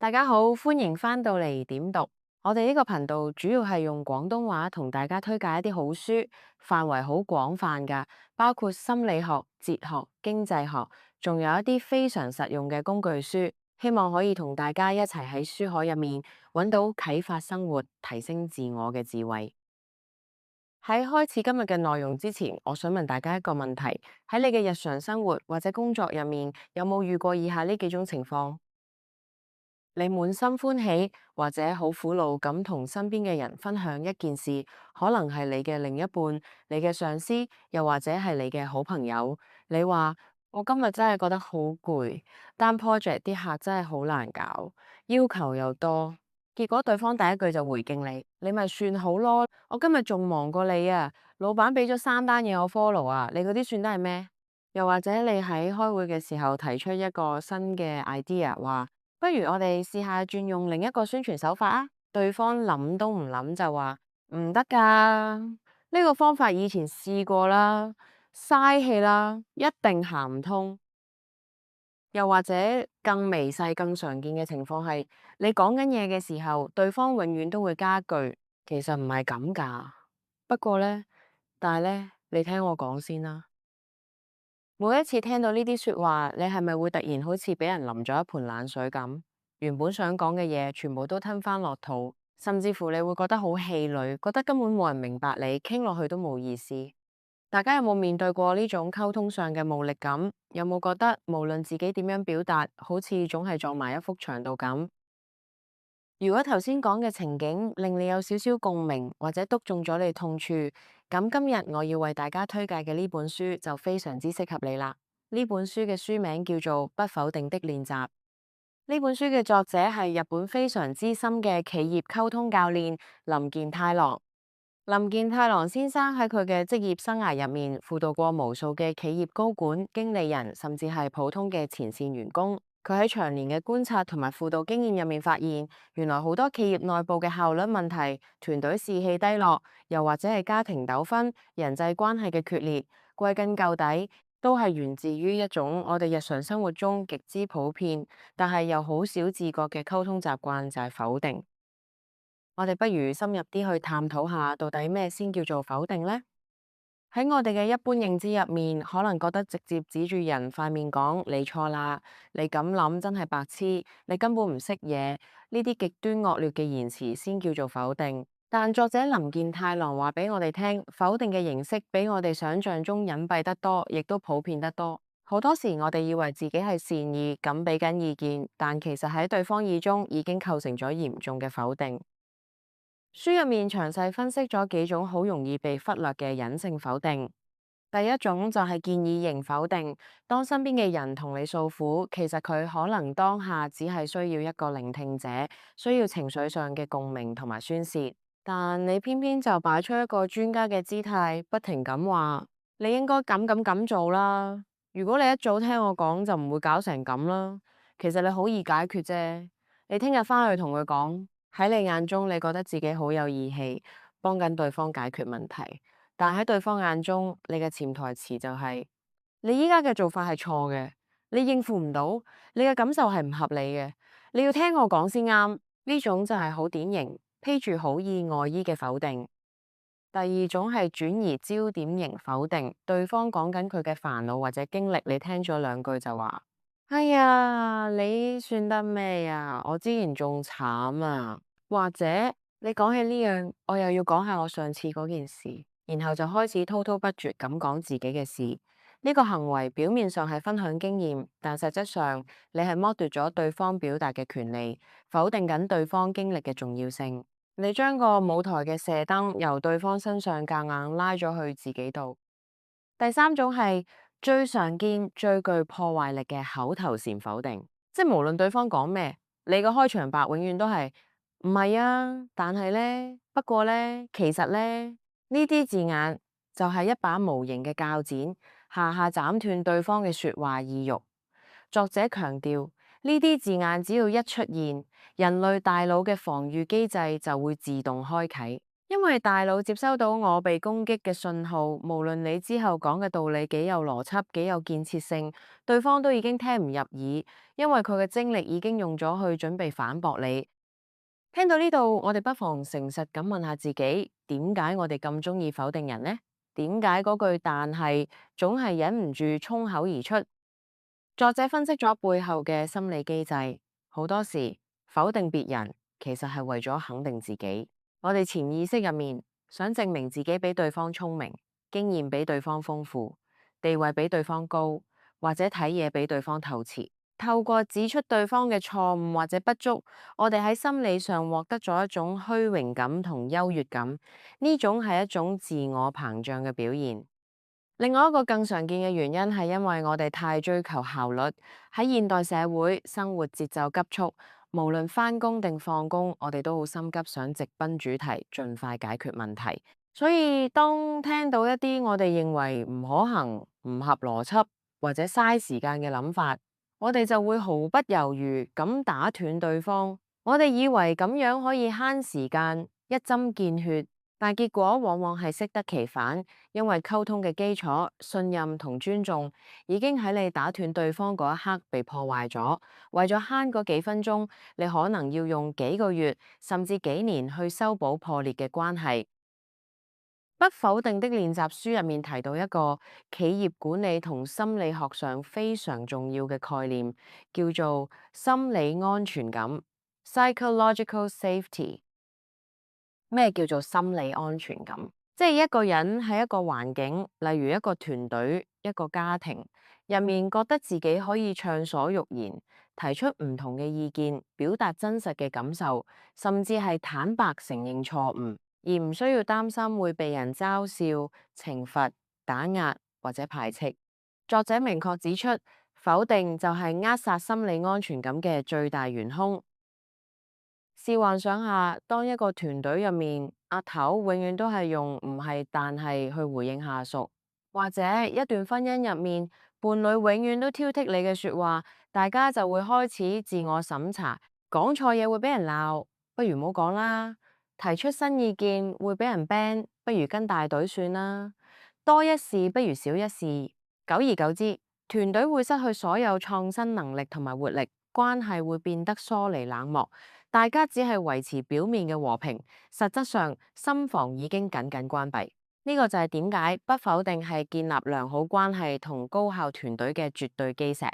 大家好，歡迎返到嚟點讀。我哋呢個頻道主要係用廣東話同大家推介一啲好書，範圍好廣泛㗎，包括心理學、哲學、經濟學，仲有一啲非常實用嘅工具書，希望可以同大家一齊喺書海入面揾到啟發生活、提升自我嘅智慧。喺開始今日嘅內容之前，我想問大家一個問題：喺你嘅日常生活或者工作入面，有冇遇過以下呢幾種情況？你滿心歡喜或者好苦惱咁同身邊嘅人分享一件事，可能係你嘅另一半、你嘅上司，又或者係你嘅好朋友。你話我今日真係覺得好攰，單 project 啲客真係好難搞，要求又多。結果對方第一句就回敬你，你咪算好咯。我今日仲忙過你啊，老闆俾咗3單嘢我 follow 啊，你嗰啲算得係咩？又或者你喺開會嘅時候提出一個新嘅 idea，話不如我哋試下轉用另一個宣傳手法啊！對方諗都唔諗就話唔得㗎，呢個方法以前試過啦，嘥氣啦，一定行唔通。又或者更微細、更常見嘅情況係，你講緊嘢嘅時候，對方永遠都會加一句，其實唔係咁㗎。不過呢，但係呢，你聽我講先啦。每一次聽到呢啲說話，你係咪會突然好似俾人淋咗一盆冷水咁？原本想講嘅嘢，全部都吞翻落肚，甚至乎你會覺得好氣餒，覺得根本冇人明白你，傾落去都冇意思。大家有冇面對過呢種溝通上嘅無力感？有冇覺得無論自己點樣表達，好似總係撞埋一幅牆度咁？如果頭先講嘅情景令你有少少共鳴，或者篤中咗你痛處，咁今日我要為大家推介嘅呢本書就非常之適合你啦。呢本書嘅書名叫做《不否定的練習》。呢本書嘅作者係日本非常資深嘅企業溝通教練林健太郎。林健太郎先生喺佢嘅職業生涯入面輔導過無數嘅企業高管、經理人，甚至係普通嘅前線員工。佢喺長年嘅觀察同埋輔導經驗入面發現，原來好多企業內部嘅效率問題、團隊士氣低落，又或者係家庭糾紛、人際關係嘅決裂，歸根究底都係源自於一種我哋日常生活中極之普遍，但係又好少自覺嘅溝通習慣，就係否定。我哋不如深入啲去探討下，到底咩先叫做否定呢？喺我哋嘅一般認知入面，可能覺得直接指住人塊面講你錯啦，你咁諗真係白痴，你根本唔識嘢，呢啲極端惡劣嘅言辭先叫做否定。但作者林健太郎話俾我哋聽，否定嘅形式比我哋想象中隱蔽得多，亦都普遍得多。好多時我哋以為自己係善意咁俾緊意見，但其實喺對方意中已經構成咗嚴重嘅否定。書入面詳細分析咗幾種好容易被忽略嘅隱性否定。第一種就係建議型否定，當身邊嘅人同你訴苦，其實佢可能當下只係需要一個聆聽者，需要情緒上嘅共鳴同埋宣洩，但你偏偏就擺出一個專家嘅姿態，不停咁話你應該咁做啦。如果你一早聽我講，就唔會搞成咁啦。其實你好易解決啫，你聽日翻去同佢講。喺你眼中，你覺得自己好有義氣，幫緊對方解決問題，但喺對方眼中，你嘅潛台詞就係你依家嘅做法係錯嘅，你應付唔到，你嘅感受係唔合理嘅，你要聽我講先啱。呢種就係好典型披住好意外衣嘅否定。第二種係轉移焦點型否定，對方講緊佢嘅煩惱或者經歷，你聽咗兩句就話：哎呀，你算得咩呀？我之前仲慘啊！或者你講起呢樣，我又要講下我上次嗰件事，然後就開始滔滔不絕咁講自己嘅事。呢個行為表面上係分享經驗，但實質上你係剝奪咗對方表達嘅權利，否定緊對方經歷嘅重要性。你將個舞台嘅射燈由對方身上夾硬拉咗去自己度。第三種係最常見、最具破壞力嘅口頭禪否定，即係無論對方講咩，你個開場白永遠都係唔係啊，但係呢，不過呢，其實呢，呢啲字眼就係一把無形嘅鉸剪，下下斬斷對方嘅說話意欲。作者強調，呢啲字眼只要一出現，人類大腦嘅防禦機制就會自動開啟。因為大腦接收到我被攻擊嘅信號，無論你之後講嘅道理幾有邏輯、幾有建設性，對方都已經聽唔入耳，因為佢嘅精力已經用咗去準備反駁你。聽到呢度，我哋不妨誠實咁問下自己，點解我哋咁中意否定人呢？點解嗰句但係總係忍唔住衝口而出？作者分析咗背後嘅心理機制，好多時否定別人其實係為咗肯定自己。我哋潛意識入面想證明自己比對方聰明，經驗比對方豐富，地位比對方高，或者睇嘢比對方透徹。透過指出對方嘅錯誤或者不足，我哋喺心理上獲得咗一種虛榮感同優越感，呢種係一種自我膨脹嘅表現。另外一個更常見嘅原因係因為我哋太追求效率，喺現代社會生活節奏急促，無論返工定放工，我哋都好心急想直奔主題，盡快解決問題。所以當聽到一啲我哋認為唔可行、唔合邏輯或者嘥時間嘅諗法，我哋就會毫不猶豫咁打斷對方。我哋以為咁樣可以慳時間，一針見血。但結果往往係適得其反，因為溝通嘅基礎、信任同尊重已經喺你打斷對方嗰一刻被破壞咗。為咗慳嗰幾分鐘，你可能要用幾個月甚至幾年去修補破裂嘅關係。不否定的練習書入面提到一個企業管理同心理學上非常重要嘅概念，叫做心理安全感 （psychological safety）。咩叫做心理安全感？即係一個人喺一個環境，例如一個團隊、一個家庭入面，覺得自己可以暢所欲言，提出唔同嘅意見，表達真實嘅感受，甚至係坦白承認錯誤，而唔需要擔心會被人嘲笑、懲罰、打壓或者排斥。作者明確指出，否定就係扼殺心理安全感嘅最大元兇。試幻想下，當一個團隊入面，阿頭永遠都係用唔係但係去回應下屬，或者一段婚姻入面，伴侶永遠都挑剔你嘅說話，大家就會開始自我審查，講錯嘢會俾人鬧，不如唔好講啦；提出新意見會俾人 ban，不如跟大隊算啦。多一事不如少一事，久而久之，團隊會失去所有創新能力同埋活力，關係會變得疏離冷漠。大家只係維持表面嘅和平，實質上心房已經緊緊關閉。呢個就係點解不否定係建立良好關係同高效團隊嘅絕對基石。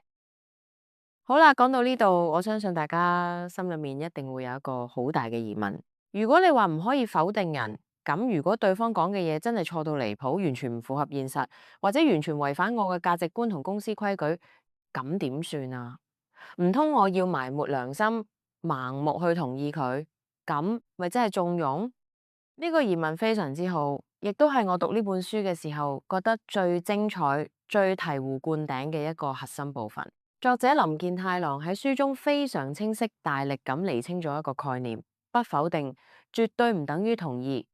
好啦，講到呢度，我相信大家心裏面一定會有一個好大嘅疑問。如果你話唔可以否定人，咁如果對方講嘅嘢真係錯到離譜，完全唔符合現實，或者完全違反我嘅價值觀同公司規矩，咁點算啊？唔通我要埋沒良心，盲目去同意佢，咁咪真係縱容？呢個疑問非常之好，亦都係我讀呢本書嘅時候覺得最精彩、最醍醐灌頂嘅一個核心部分。作者林健太郎喺書中非常清晰、大力咁釐清咗一個概念：不否定絕對唔等於同意。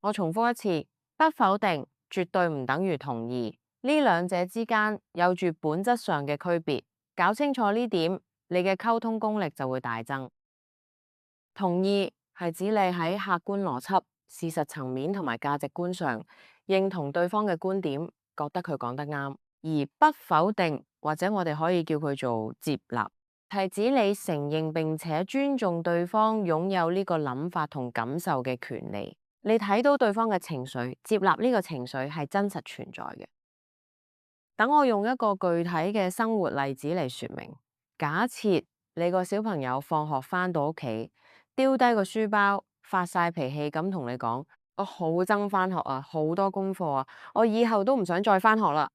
我重複一次，不否定絕對唔等於同意，呢兩者之間有住本質上嘅區別。搞清楚呢點，你嘅溝通功力就會大增。同意係指你喺客觀邏輯、事實層面同埋價值觀上認同對方嘅觀點，覺得佢講得啱；而不否定或者我哋可以叫佢做接納，係指你承認並且尊重對方擁有呢個諗法同感受嘅權利。你睇到對方嘅情緒，接納呢個情緒係真實存在嘅。等我用一個具體嘅生活例子嚟說明。假設你個小朋友放學返到屋企，丟低個書包，發晒脾氣咁同你講：我好憎返學啊，好多功課啊，我以後都唔想再返學啦。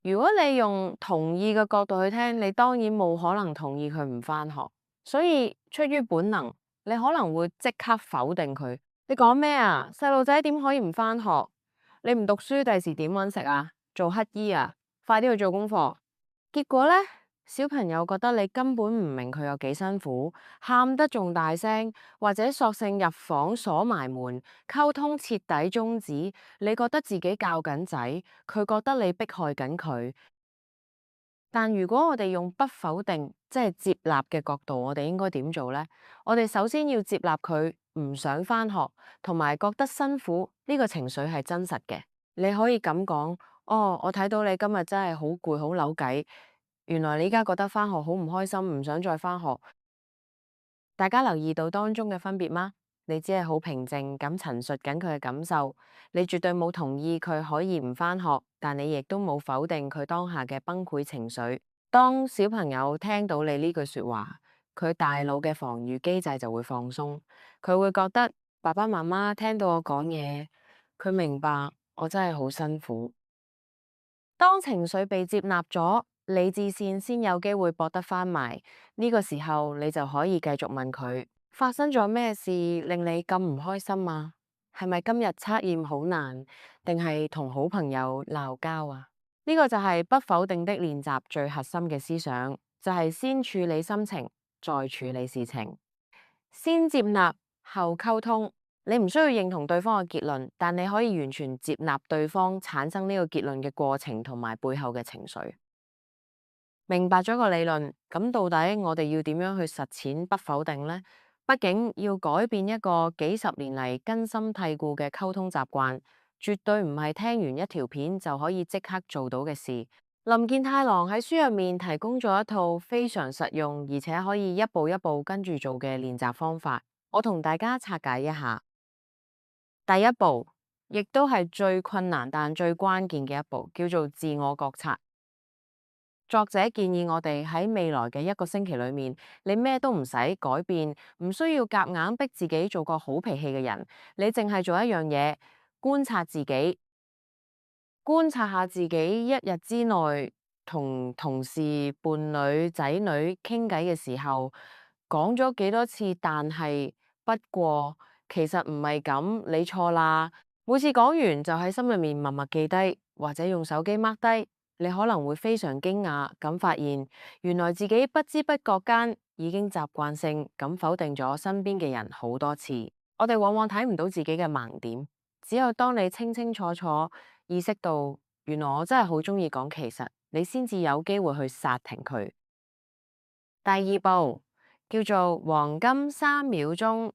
如果你用同意嘅角度去聽，你當然冇可能同意佢唔返學，所以出於本能，你可能會即刻否定佢。你講咩啊？細路仔點可以唔返學？你唔讀書，第時點搵食啊？做乞衣啊？快啲去做功課。結果呢，小朋友覺得你根本唔明佢有幾辛苦，喊得仲大聲，或者索性入房鎖埋門，溝通徹底終止。你覺得自己教緊仔，佢覺得你迫害緊佢。但如果我哋用不否定，即係接納嘅角度，我哋應該點做呢？我哋首先要接納佢唔想返學，同埋覺得辛苦，呢個情緒係真實嘅。你可以咁講：哦，我睇到你今日真係好攰，好扭計。原來你而家覺得返學好唔開心，唔想再返學。大家留意到當中嘅分別嗎？你只係好平靜咁陳述緊佢嘅感受，你絕對冇同意佢可以唔返學，但你亦都冇否定佢當下嘅崩潰情緒。當小朋友聽到你呢句說話，佢大腦嘅防禦機制就會放鬆，佢會覺得爸爸媽媽聽到我講嘢，佢明白我真係好辛苦。當情緒被接納咗，理智線先有機會駁得返埋。呢個時候你就可以繼續問佢：發生咗咩事令你咁唔開心啊？係咪今日測驗好難，定係同好朋友鬧交啊？呢個就係不否定的練習最核心嘅思想，就係先處理心情，再處理事情，先接納後溝通。你唔需要認同對方嘅結論，但你可以完全接納對方產生呢個結論嘅過程同埋背後嘅情緒。明白咗個理論，咁到底我哋要點樣去實踐不否定呢？畢竟要改變一個幾十年嚟根深蒂固嘅溝通習慣，絕對唔係聽完一條片就可以即刻做到嘅事。林健太郎喺書入面提供咗一套非常實用，而且可以一步一步跟住做嘅練習方法，我同大家拆解一下。第一步，亦都係最困難但最關鍵嘅一步，叫做自我覺察。作者建議我哋喺未來嘅一個星期裏面，你咩都唔使改變，唔需要夾硬逼自己做個好脾氣嘅人，你淨係做一樣嘢，觀察自己，觀察下自己一日之內同同事、伴侶、仔女傾偈嘅時候，講咗幾多次，但係不過其實唔係咁，你錯啦。每次講完就喺心裏面默默記低，或者用手機 mark 低。你可能會非常驚訝咁發現，原來自己不知不覺間已經習慣性咁否定咗身邊嘅人好多次。我哋往往睇唔到自己嘅盲點，只有當你清清楚楚意識到，原來我真係好鍾意講其實，你先至有機會去剎停佢。第二步叫做黃金3秒鐘。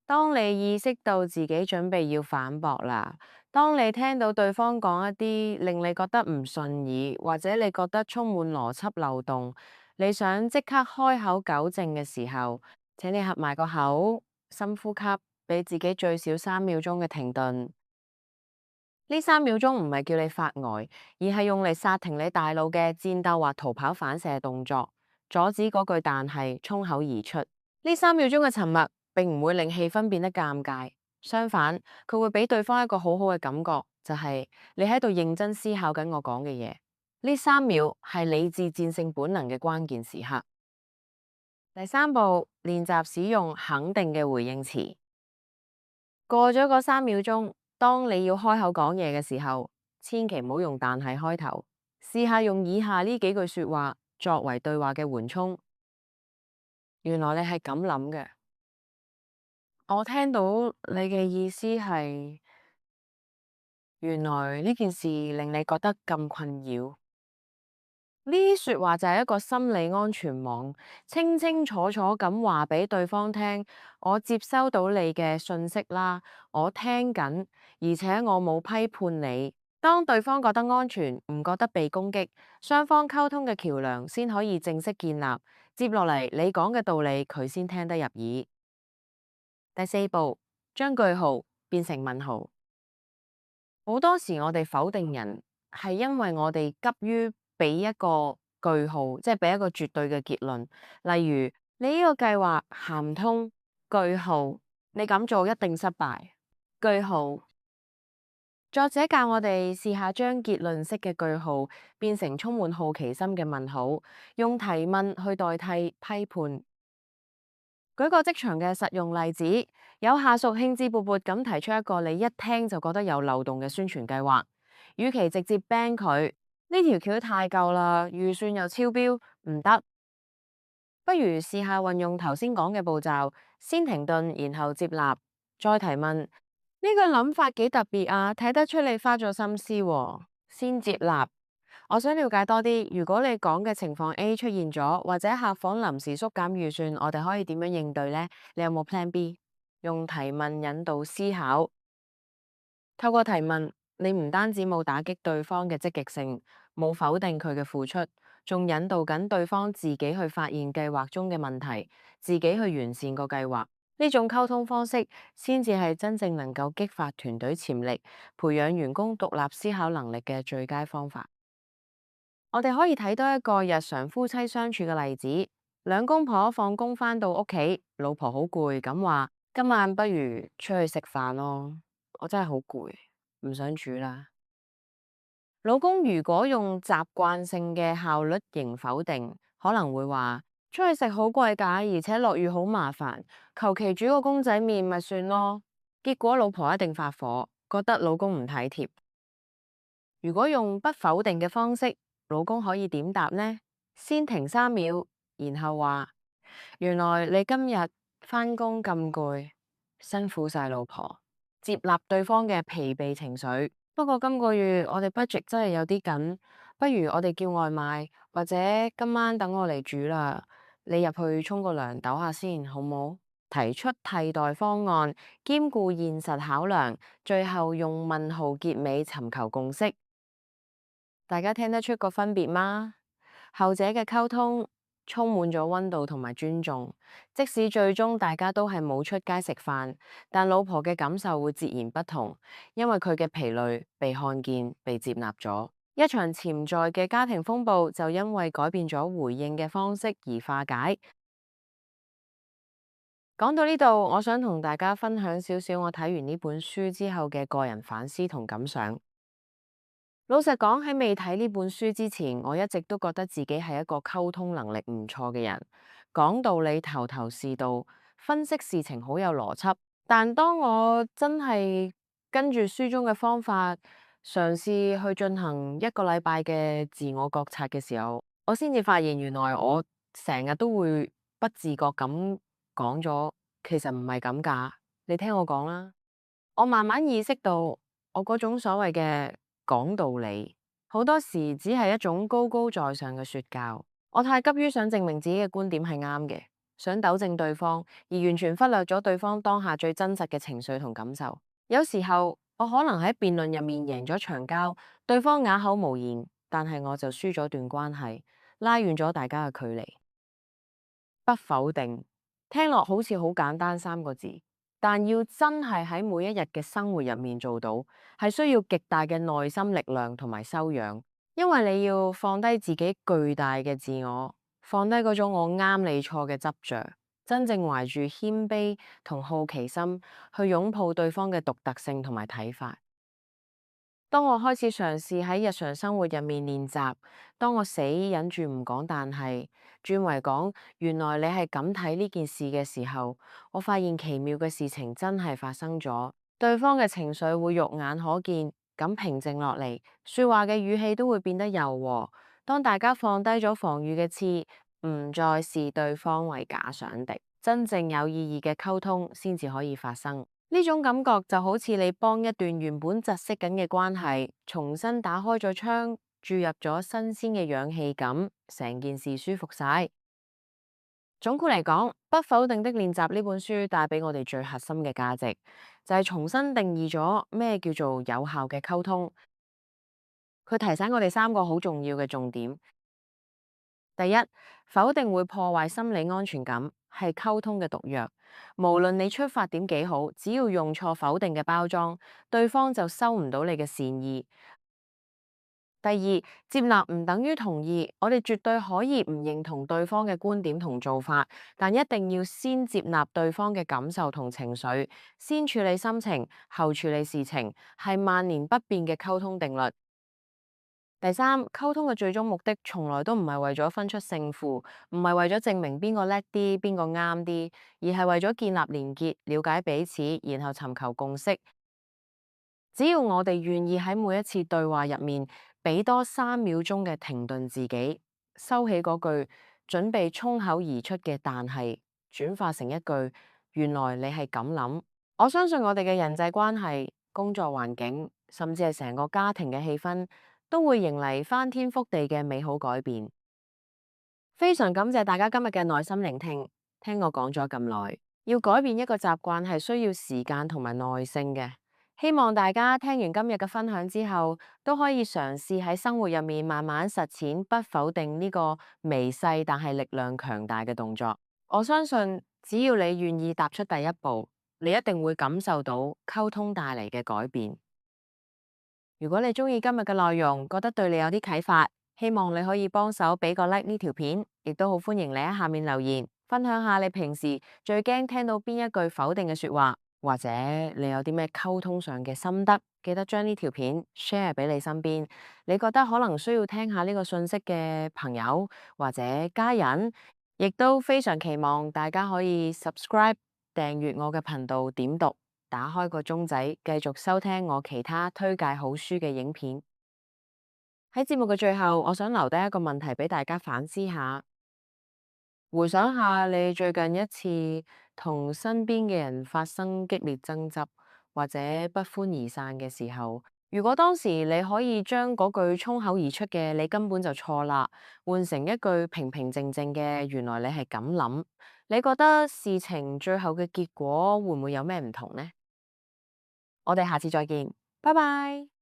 當你意識到自己準備要反駁啦，當你聽到對方講一啲令你覺得唔順耳，或者你覺得充滿邏輯漏洞，你想即刻開口糾正嘅時候，請你合埋個口，深呼吸，俾自己最少3秒鐘嘅停頓。呢3秒鐘唔係叫你發呆，而係用嚟剎停你大腦嘅戰鬥或逃跑反射動作，阻止嗰句但係衝口而出。呢3秒鐘嘅沉默並唔會令氣氛變得尷尬，相反，佢會俾對方一個好好嘅感覺，就係你喺度認真思考緊我講嘅嘢。呢3秒係理智戰勝本能嘅關鍵時刻。第三步，練習使用肯定嘅回應詞。過咗嗰3秒鐘，當你要開口講嘢嘅時候，千祈唔好用但係開頭，試下用以下呢幾句說話作為對話嘅緩衝。原來你係咁諗嘅，我聽到你嘅意思係，原來呢件事令你覺得咁困擾。呢啲說話就係一個心理安全網，清清楚楚咁話俾對方聽，我接收到你嘅訊息啦，我聽緊，而且我冇批判你。當對方覺得安全，唔覺得被攻擊，雙方溝通嘅橋樑先可以正式建立。接落嚟，你講嘅道理佢先聽得入耳。第四步，將句號變成問號。好多時我哋否定人係因為我哋急於俾一個句號，即係俾一個絕對嘅結論。例如，你呢個計劃行唔通，句號，你咁做一定失敗，句號。作者教我哋試下將結論式嘅句號變成充滿好奇心嘅問號，用提問去代替批判。舉個職場嘅實用例子，有下屬興致勃勃咁提出一個你一聽就覺得有漏洞嘅宣傳計劃，與其直接 ban 佢，呢條橋太舊啦，預算又超標，唔得。不如試下運用頭先講嘅步驟，先停頓，然後接納，再提問。呢個諗法幾特別啊，睇得出你花咗心思喎。先接納。我想了解多啲，如果你講嘅情況 A 出現咗，或者客房臨時縮減預算，我哋可以點樣應對呢？你有冇 Plan B？用提問引導思考。透過提問，你唔單止冇打擊對方嘅積極性，冇否定佢嘅付出，仲引導緊對方自己去發現計劃中嘅問題，自己去完善個計劃。呢種溝通方式先至係真正能夠激發團隊潛力、培養員工獨立思考能力嘅最佳方法。我哋可以睇多一個日常夫妻相處嘅例子。兩公婆放工返到屋企，老婆好攰咁話：今晚不如出去食飯咯，我真係好攰，唔想煮啦。老公如果用習慣性嘅效率型否定，可能會話：出去食好貴㗎，而且落雨好麻煩，求其煮個公仔麵咪算咯。結果老婆一定發火，覺得老公唔體貼。如果用不否定嘅方式，老公可以點答呢？先停3秒，然後話：原來你今日返工咁攰，辛苦晒老婆。接納對方嘅疲憊情緒。不過今個月我哋 budget 真係有啲緊，不如我哋叫外賣，或者今晚等我嚟煮啦。你入去沖個涼抖下先，好冇？提出替代方案，兼顧現實考量，最後用問號結尾尋求共識。大家聽得出個分別嗎？後者嘅溝通充滿咗溫度同埋尊重，即使最終大家都係冇出街食飯，但老婆嘅感受會截然不同，因為佢嘅疲累被看見、被接納咗。一場潛在嘅家庭風暴就因為改變咗回應嘅方式而化解。講到呢度，我想同大家分享少少我睇完呢本書之後嘅個人反思同感想。老實講，喺未睇呢本書之前，我一直都覺得自己係一個溝通能力唔錯嘅人，講道理頭頭是道，分析事情好有邏輯。但當我真係跟住書中嘅方法，嘗試去進行1個禮拜嘅自我覺察嘅時候，我先至發現原來我成日都會不自覺咁講咗，其實唔係咁㗎。你聽我講啦，我慢慢意識到，我嗰種所謂嘅講道理，好多時只係一種高高在上嘅說教。我太急於想證明自己嘅觀點係啱嘅，想糾正對方，而完全忽略咗對方當下最真實嘅情緒同感受。有時候我可能喺辯論入面贏咗場交，對方啞口無言，但係我就輸咗段關係，拉遠咗大家嘅距離。不否定，聽落好似好簡單3個字。但要真係喺每一日嘅生活入面做到，係需要極大嘅內心力量同埋修養，因為你要放低自己巨大嘅自我，放低嗰種我啱你錯嘅執着，真正懷住謙卑同好奇心去擁抱對方嘅獨特性同埋睇法。當我開始嘗試喺日常生活入面練習，當我死忍住唔講，但係轉為講，原來你係咁睇呢件事嘅時候，我發現奇妙嘅事情真係發生咗，對方嘅情緒會肉眼可見咁平靜落嚟，說話嘅語氣都會變得柔和。當大家放低咗防禦嘅刺，唔再視對方為假想敵，真正有意義嘅溝通先至可以發生。呢種感覺就好似你幫一段原本窒息緊嘅關係，重新打開咗窗，注入咗新鮮嘅氧氣咁，成件事舒服晒。總括嚟講，不否定的練習呢本書帶俾我哋最核心嘅價值，就係重新定義咗咩叫做有效嘅溝通。佢提醒我哋3個好重要嘅重點。第一，否定會破壞心理安全感，係溝通嘅毒藥。無論你出發點幾好，只要用錯否定嘅包裝，對方就收唔到你嘅善意。第二，接納唔等於同意，我哋絕對可以唔認同對方嘅觀點同做法，但一定要先接納對方嘅感受同情緒，先處理心情，後處理事情，係萬年不變嘅溝通定律。第三，溝通嘅最終目的從來都唔係為咗分出勝負，唔係為咗證明邊個叻啲，邊個啱啲，而係為咗建立連結、了解彼此，然後尋求共識。只要我哋願意喺每一次對話入面，俾多3秒鐘嘅停頓自己，收起嗰句準備衝口而出嘅但係，轉化成一句原來你係咁諗。我相信我哋嘅人際關係、工作環境，甚至係成個家庭嘅氣氛，都會迎嚟翻天覆地嘅美好改變。非常感謝大家今日嘅耐心聆聽，聽我講咗咁耐。要改變一個習慣係需要時間同埋耐性嘅。希望大家聽完今日嘅分享之後，都可以嘗試喺生活入面慢慢實踐不否定呢個微細但係力量強大嘅動作。我相信只要你願意踏出第一步，你一定會感受到溝通帶嚟嘅改變。如果你中意今日嘅內容，覺得對你有啲啟發，希望你可以幫手俾個 like 呢條片，亦都好歡迎你喺下面留言，分享下你平時最驚聽到邊一句否定嘅說話，或者你有啲咩溝通上嘅心得，記得將呢條片 share 俾你身邊，你覺得可能需要聽下呢個信息嘅朋友或者家人，亦都非常期望大家可以 subscribe 訂閱我嘅頻道點讀。打開個鐘仔，繼續收聽我其他推介好書嘅影片。喺節目嘅最後，我想留低一個問題俾大家反思下。回想下你最近一次同身邊嘅人發生激烈爭執或者不歡而散嘅時候，如果當時你可以將嗰句衝口而出嘅你根本就錯啦，換成一句平平靜靜嘅原來你係咁諗，你覺得事情最後嘅結果會唔會有咩唔同呢？我哋下次再見，拜拜。